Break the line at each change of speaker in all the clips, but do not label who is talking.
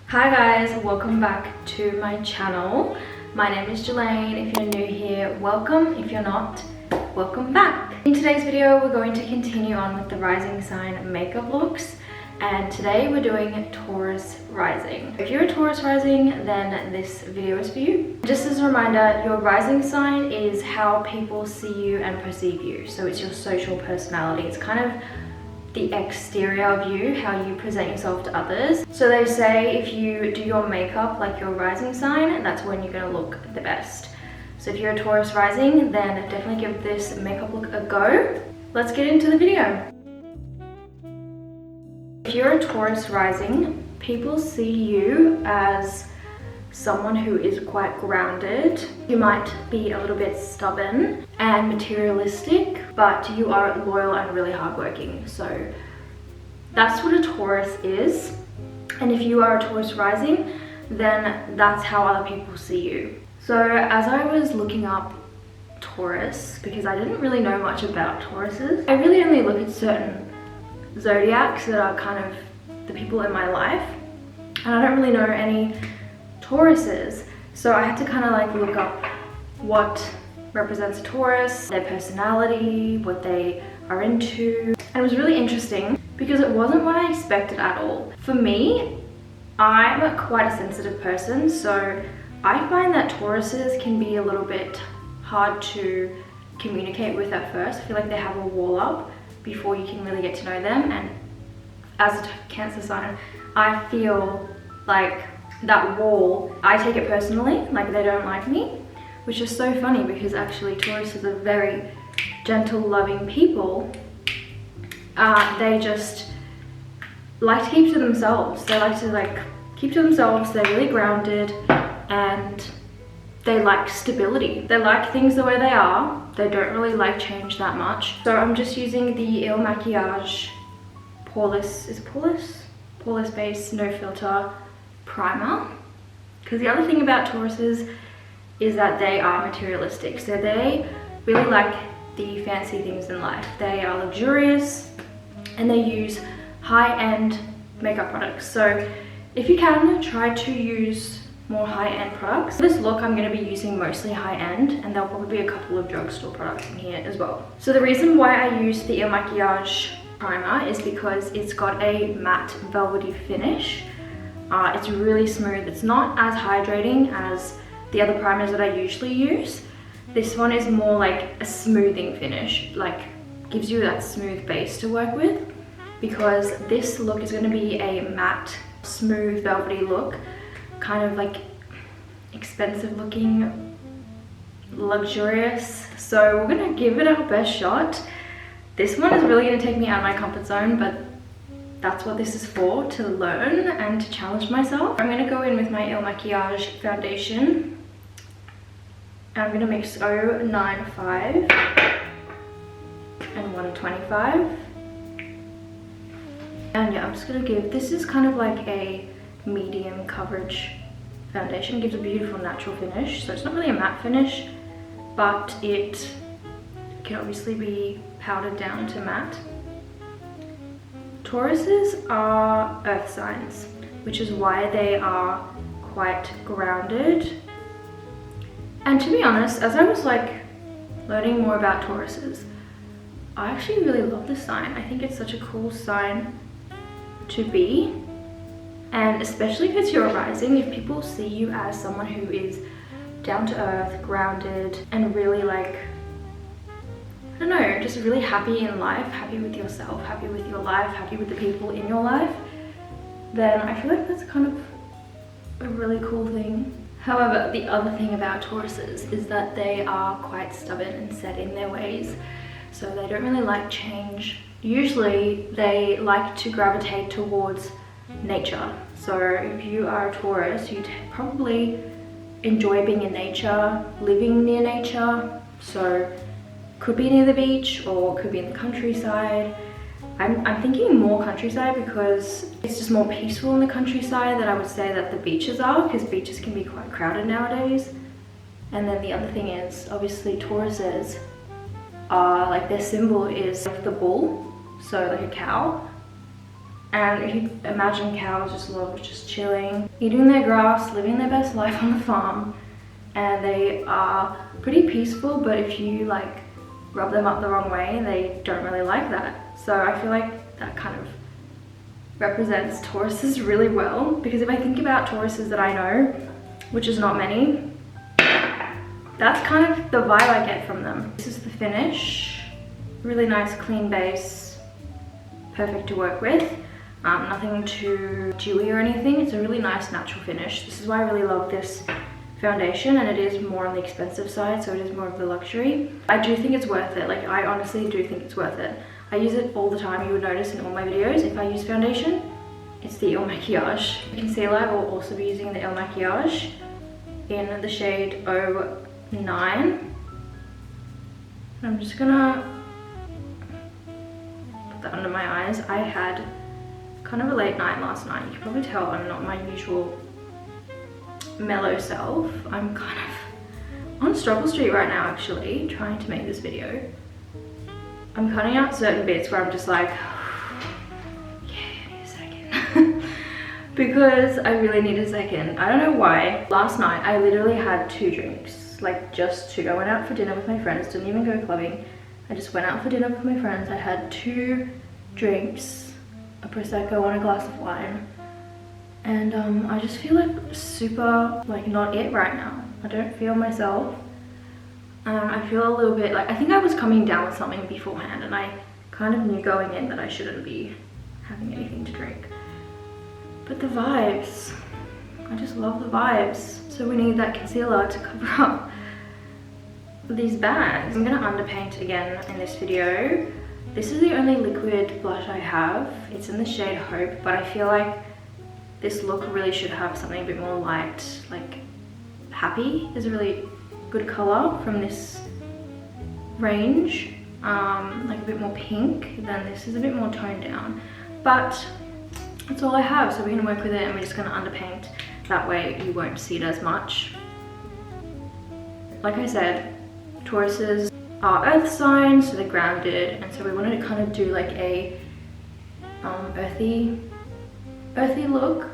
Hi guys, welcome back to my channel. My name is Jelaine. If you're new here, welcome. If you're not, welcome back. In today's video, we're going to continue on with the rising sign makeup looks. And today we're doing Taurus rising. If you're a Taurus rising, then this video is for you. Just as a reminder, your rising sign is how people see you and perceive you. So it's your social personality. It's kind of the exterior of you, how you present yourself to others. So they say if you do your makeup like your rising sign, that's when you're gonna look the best. So if you're a Taurus rising, then definitely give this makeup look a go. Let's get into the video. If you're a Taurus rising, people see you as someone who is quite grounded. You might be a little bit stubborn and materialistic, but you are loyal and really hardworking. So that's what a Taurus is. And if you are a Taurus rising, then that's how other people see you. So as I was looking up Taurus, because I didn't really know much about Tauruses, I really only look at certain zodiacs that are kind of the people in my life, and I don't really know any Tauruses. So I had to kind of like look up what represents a Taurus, their personality, what they are into. And it was really interesting because it wasn't what I expected at all. For me, I'm quite a sensitive person, so I find that Tauruses can be a little bit hard to communicate with at first. I feel like they have a wall up before you can really get to know them. And as a Cancer sign, I feel like that wall, I take it personally, like they don't like me, which is so funny because actually Tauruses are very gentle, loving people. They just like to keep to themselves. They like to keep to themselves. They're really grounded and they like stability. They like things the way they are. They don't really like change that much. So I'm just using the Il Maquillage Poreless Base No Filter Primer. Because the other thing about Tauruses is that they are materialistic. So they really like the fancy things in life. They are luxurious and they use high-end makeup products. So if you can, try to use more high-end products. For this look, I'm going to be using mostly high-end, and there'll probably be a couple of drugstore products in here as well. So the reason why I use the Il Maquillage primer is because it's got a matte velvety finish. It's really smooth. It's not as hydrating as the other primers that I usually use. This one is more like a smoothing finish, like gives you that smooth base to work with, because this look is going to be a matte, smooth, velvety look. Kind of like expensive looking, luxurious. So we're gonna give it our best shot. This one is really gonna take me out of my comfort zone, but that's what this is for, to learn and to challenge myself. I'm gonna go in with my Il Maquillage foundation. And I'm gonna mix 095 and 125. And yeah, I'm just gonna give, this is kind of like a medium coverage foundation. It gives a beautiful natural finish. So it's not really a matte finish, but it can obviously be powdered down to matte. Tauruses are earth signs, which is why they are quite grounded. And to be honest, as I was learning more about Tauruses, I actually really love this sign. I think it's such a cool sign to be. And especially if it's your rising, if people see you as someone who is down to earth, grounded, and really I don't know, just really happy in life, happy with yourself, happy with your life, happy with the people in your life, then I feel like that's kind of a really cool thing. However, the other thing about Tauruses is that they are quite stubborn and set in their ways. So they don't really like change. Usually they like to gravitate towards nature. So if you are a Taurus, you probably enjoy being in nature, living near nature. So could be near the beach or could be in the countryside. I'm thinking more countryside because it's just more peaceful in the countryside than I would say that the beaches are, because beaches can be quite crowded nowadays. And then the other thing is, obviously Tauruses are their symbol is the bull, so like a cow. And if you imagine cows just love just chilling, eating their grass, living their best life on the farm. And they are pretty peaceful, but if you like rub them up the wrong way, they don't really like that. So I feel like that kind of represents Tauruses really well, because if I think about Tauruses that I know, which is not many, that's kind of the vibe I get from them. This is the finish. Really nice clean base, perfect to work with. Nothing too dewy or anything. It's a really nice natural finish. This is why I really love this foundation, and it is more on the expensive side, so it is more of the luxury. I do think it's worth it. Like, I honestly do think it's worth it. I use it all the time. You would notice in all my videos, if I use foundation, it's the Il Maquillage. Concealer, I will also be using the Il Maquillage in the shade 09. I'm just gonna put that under my eyes. I had kind of a late night last night. You can probably tell I'm not my usual mellow self. I'm kind of on Struggle Street right now, actually, trying to make this video. I'm cutting out certain bits where I'm just like, yeah, I need a second. Because I really need a second. I don't know why. Last night, I literally had 2 drinks. Like, just 2. I went out for dinner with my friends, didn't even go clubbing. I just went out for dinner with my friends. I had 2 drinks, a Prosecco and a glass of wine. And I just feel like super, like, not it right now. I don't feel myself. I feel a little bit like, I think I was coming down with something beforehand, and I kind of knew going in that I shouldn't be having anything to drink. But the vibes, I just love the vibes. So we need that concealer to cover up these bags. I'm gonna underpaint again in this video. This is the only liquid blush I have. It's in the shade Hope, but I feel like this look really should have something a bit more light, like Happy is a really good color from this range. Like a bit more pink, then this is a bit more toned down. But that's all I have, so we're gonna work with it and we're just gonna underpaint. That way you won't see it as much. Like I said, Tauruses are earth signs, so they're grounded, and so we wanted to kind of do like a earthy look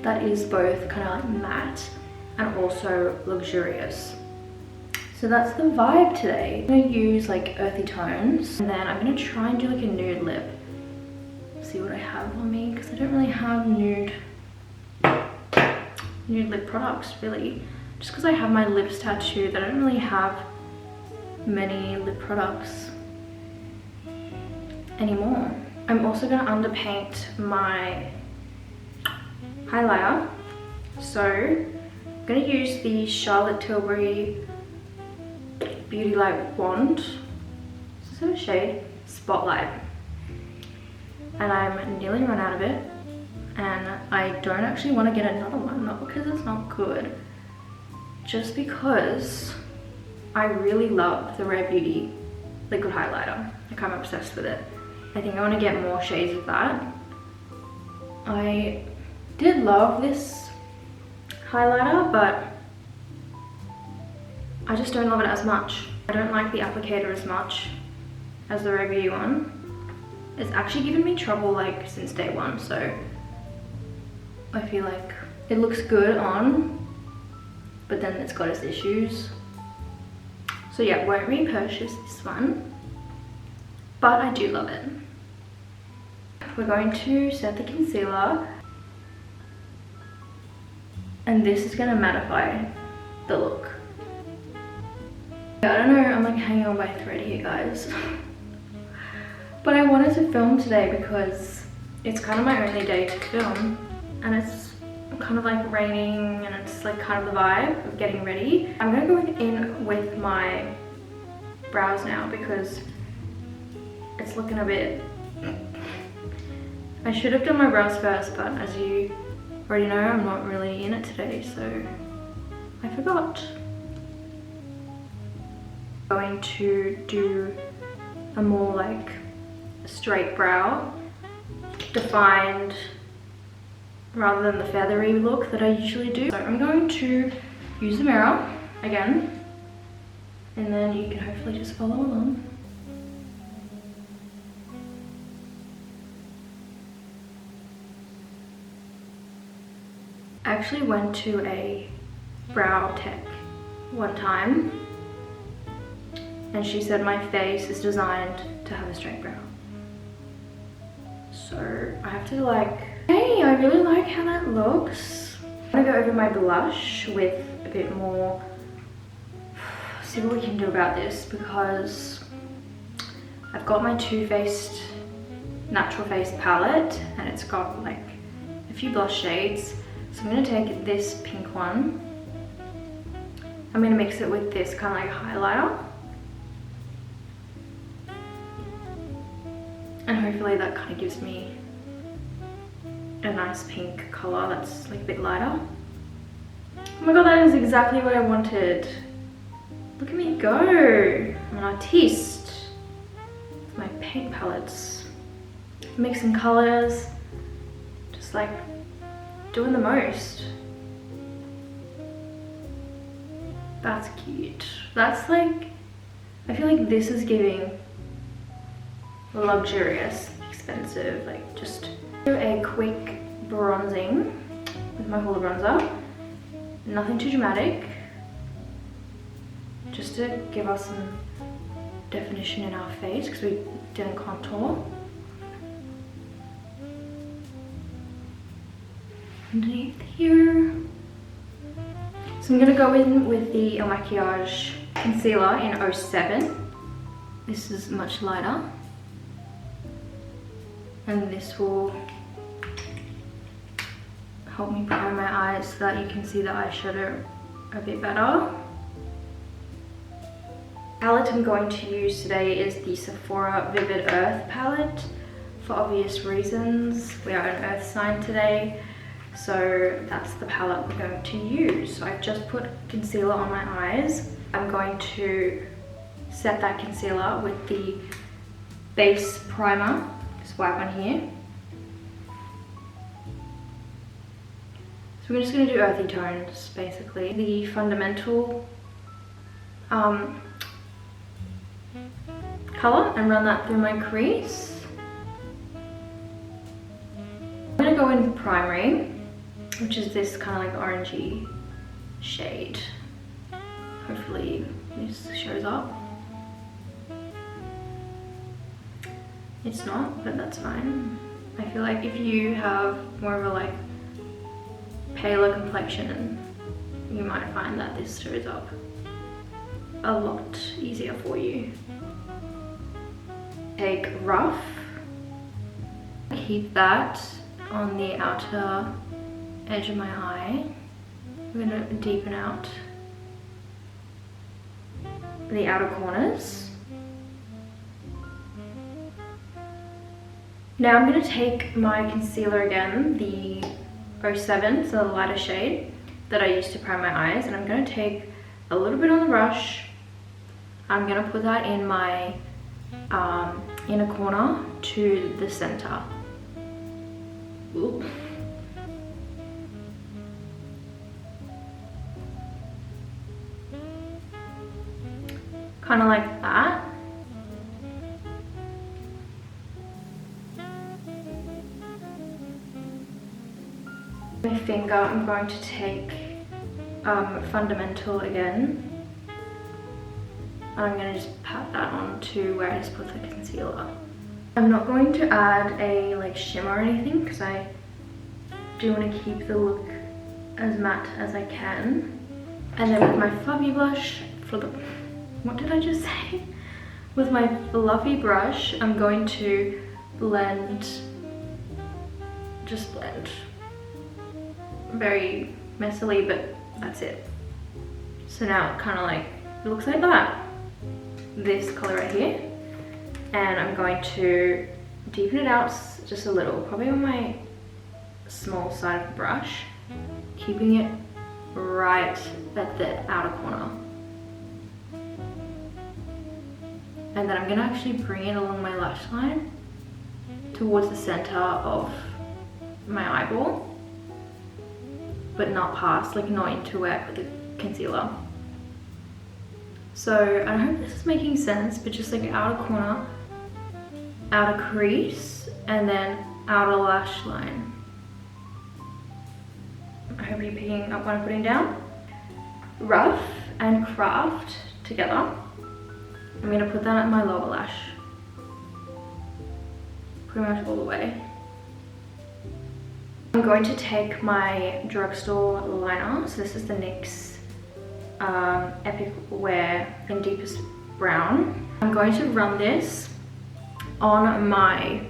that is both kind of like matte and also luxurious. So that's the vibe today. I'm gonna use like earthy tones, and then I'm gonna try and do like a nude lip. See what I have on me, because I don't really have nude lip products really. Just because I have my lips tattooed, I don't really have many lip products anymore. I'm also gonna underpaint my highlighter. So I'm gonna use the Charlotte Tilbury Beauty Light Wand. This is a shade Spotlight. And I'm nearly run out of it. And I don't actually want to get another one, not because it's not good, just because I really love the Rare Beauty liquid highlighter. Like, I'm obsessed with it. I think I want to get more shades of that. I did love this highlighter, but I just don't love it as much. I don't like the applicator as much as the Rare Beauty one. It's actually given me trouble like since day one, so I feel like it looks good on, but then it's got its issues. So yeah, won't repurchase this one, but I do love it. We're going to set the concealer, and this is gonna mattify the look. I don't know, I'm like hanging on by a thread here, guys. But I wanted to film today because it's kind of my only day to film, and it's kind of like raining, and it's like kind of the vibe of getting ready. I'm gonna go in with my brows now because it's looking a bit... I should have done my brows first, but as you already know, I'm not really in it today, so I forgot. I'm going to do a more like straight brow, defined, rather than the feathery look that I usually do. So I'm going to use the mirror again, and then you can hopefully just follow along. I actually went to a brow tech one time and she said my face is designed to have a straight brow. So I have to like, hey, I really like how that looks. I'm gonna go over my blush with a bit more, see what we can do about this, because I've got my Too Faced Natural Face palette and it's got like a few blush shades. So I'm gonna take this pink one. I'm gonna mix it with this kind of like highlighter. And hopefully that kind of gives me a nice pink color that's like a bit lighter. Oh my god, that is exactly what I wanted. Look at me go. I'm an artiste with my paint palettes. Mixing colors, just like doing the most. That's cute. That's like, I feel like this is giving luxurious, expensive, like just do a quick bronzing with my Hoola bronzer. Nothing too dramatic, just to give us some definition in our face because we didn't contour. Underneath here. So I'm gonna go in with the El Makiage concealer in 07. This is much lighter. And this will help me prime my eyes so that you can see the eyeshadow a bit better. Palette I'm going to use today is the Sephora Vivid Earth palette. For obvious reasons, we are an earth sign today, so that's the palette we're going to use. So I've just put concealer on my eyes. I'm going to set that concealer with the base primer. White one here. So we're just going to do earthy tones, basically. The fundamental color, and run that through my crease. I'm going to go in primary, which is this kind of like orangey shade. Hopefully this shows up. It's not, but that's fine. I feel like if you have more of a like paler complexion, you might find that this shows up a lot easier for you. Take rough, keep that on the outer edge of my eye. We're gonna deepen out the outer corners. Now I'm going to take my concealer again, the 07, so the lighter shade that I used to prime my eyes, and I'm going to take a little bit on the brush. I'm going to put that in my inner corner to the center. Ooh. Kind of like that. My finger, I'm going to take Fundamental again, and I'm going to just pat that on to where I just put the concealer. I'm not going to add a like shimmer or anything because I do want to keep the look as matte as I can. And then with my fluffy blush, what did I just say? With my fluffy brush, I'm going to just blend. Very messily, but that's it. So now it kind of like, it looks like that. This color right here. And I'm going to deepen it out just a little, probably on my small side of the brush, keeping it right at the outer corner. And then I'm gonna actually bring it along my lash line towards the center of my eyeball, but not past, like not into where I put the concealer. So I hope this is making sense, but just like outer corner, outer crease, and then outer lash line. I hope you're picking up what I'm putting down. Rough and Craft together. I'm gonna put that at my lower lash. Pretty much all the way. I'm going to take my drugstore liner. So this is the NYX Epic Wear in Deepest Brown. I'm going to run this on my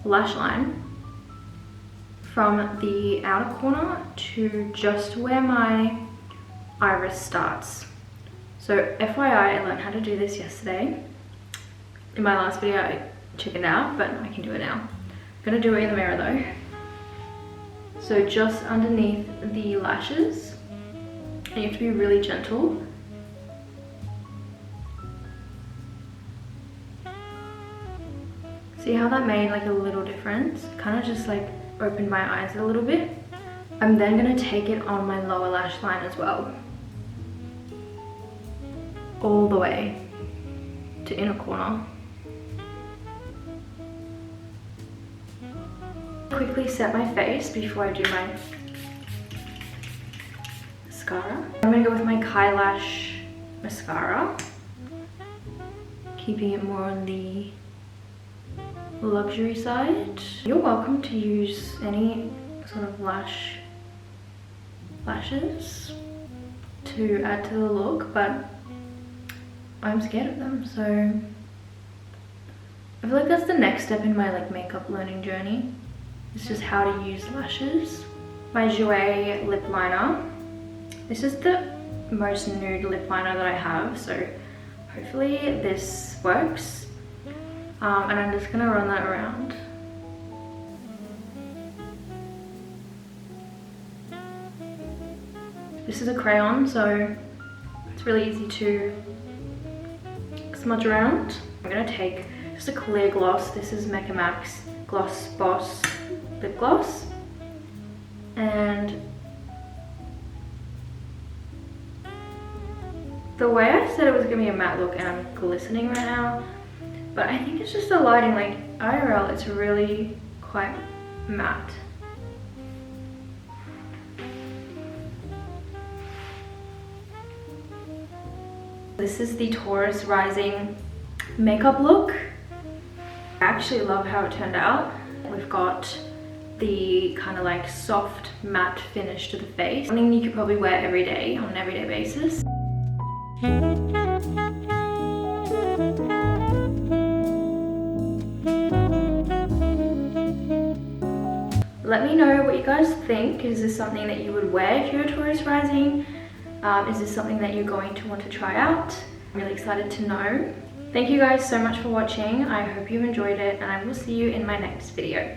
lash line from the outer corner to just where my iris starts. So FYI, I learned how to do this yesterday. In my last video I chickened out, but I can do it now. I'm gonna do it in the mirror though. So just underneath the lashes, and you have to be really gentle. See how that made like a little difference? Kind of just like opened my eyes a little bit. I'm then gonna take it on my lower lash line as well. All the way to inner corner. Quickly set my face before I do my mascara. I'm gonna go with my Kai Lash mascara, keeping it more on the luxury side. You're welcome to use any sort of lashes to add to the look, but I'm scared of them, so I feel like that's the next step in my like makeup learning journey. It's just how to use lashes. My Jouer lip liner. This is the most nude lip liner that I have, so hopefully this works. And I'm just gonna run that around. This is a crayon, so it's really easy to smudge around. I'm gonna take just a clear gloss. This is Mecca Max Gloss Boss lip gloss, and the way I said it was gonna be a matte look, and I'm glistening right now, but I think it's just the lighting. Like IRL, it's really quite matte. This is the Taurus Rising makeup look. I actually love how it turned out. We've got the kind of like soft matte finish to the face. Something you could probably wear every day on an everyday basis. Let me know what you guys think. Is this something that you would wear if you're a Taurus Rising? Is this something that you're going to want to try out? I'm really excited to know. Thank you guys so much for watching. I hope you enjoyed it, and I will see you in my next video.